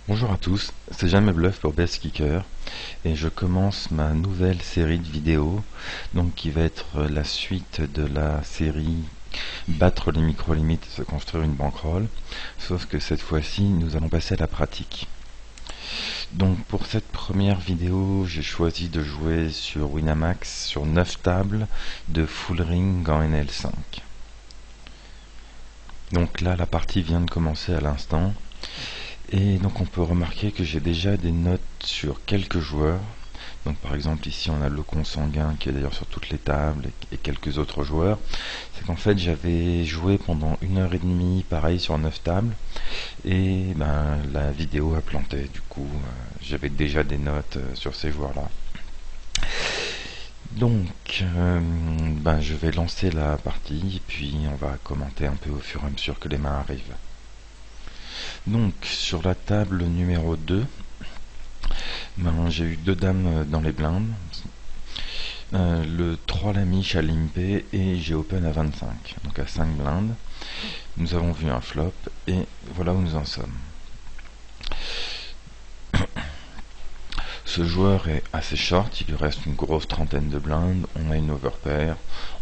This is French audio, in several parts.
Bonjour à tous, c'est Jamais Bluff pour Best Kicker et je commence ma nouvelle série de vidéos donc qui va être la suite de la série Battre les micro-limites et se construire une bankroll, sauf que cette fois-ci nous allons passer à la pratique. Donc pour cette première vidéo, j'ai choisi de jouer sur Winamax sur 9 tables de full ring en NL5. Donc là la partie vient de commencer à l'instant. Et donc on peut remarquer que j'ai déjà des notes sur quelques joueurs. Donc par exemple ici on a le consanguin qui est d'ailleurs sur toutes les tables et quelques autres joueurs. C'est qu'en fait j'avais joué pendant 1 heure et demie pareil sur 9 tables et la vidéo a planté. Du coup j'avais déjà des notes sur ces joueurs là. Donc je vais lancer la partie et puis on va commenter un peu au fur et à mesure que les mains arrivent. Donc sur la table numéro 2, j'ai eu 2 dames dans les blindes, le 3 la miche à limpé et j'ai open à 25, donc à 5 blindes. Nous avons vu un flop et voilà où nous en sommes. Ce joueur est assez short, il lui reste une grosse trentaine de blindes, on a une overpair,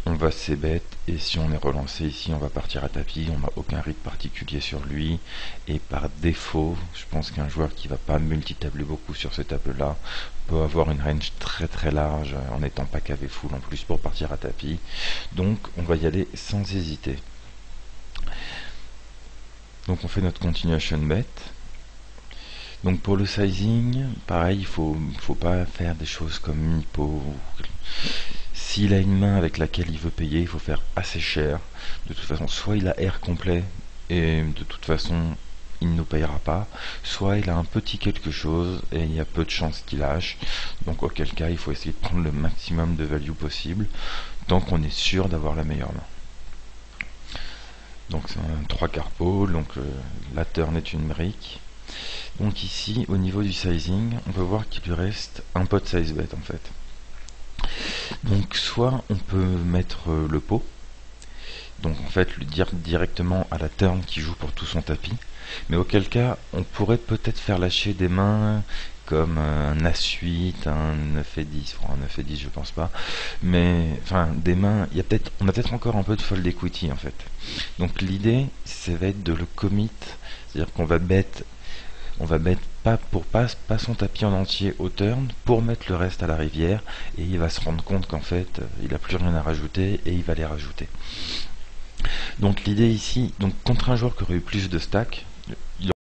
on va c-bet et si on est relancé ici on va partir à tapis, on n'a aucun rythme particulier sur lui et par défaut je pense qu'un joueur qui va pas multitabler beaucoup sur ces tables là peut avoir une range très très large en n'étant pas KV full en plus pour partir à tapis, donc on va y aller sans hésiter. Donc on fait notre continuation bet. Donc pour le sizing, pareil, il faut pas faire des choses comme mi-pot. S'il a une main avec laquelle il veut payer, il faut faire assez cher. De toute façon, soit il a R complet et de toute façon il ne nous payera pas, soit il a un petit quelque chose et il y a peu de chances qu'il lâche. Donc auquel cas, il faut essayer de prendre le maximum de value possible tant qu'on est sûr d'avoir la meilleure main. Donc c'est un 3 carpo, donc la turn est une brique. Donc ici, au niveau du sizing, on peut voir qu'il lui reste un pot de size bet en fait. Donc soit on peut mettre le pot, donc en fait lui dire directement à la turn qui joue pour tout son tapis, mais auquel cas on pourrait peut-être faire lâcher des mains comme un As-8, un 9 et 10, un 9 et 10 je pense pas, mais enfin des mains, on a peut-être encore un peu de fold equity en fait. Donc l'idée, ça va être de le commit, c'est-à-dire qu'on va bet pas son tapis en entier au turn pour mettre le reste à la rivière et il va se rendre compte qu'en fait il n'a plus rien à rajouter et il va les rajouter. Donc l'idée ici, donc contre un joueur qui aurait eu plus de stack,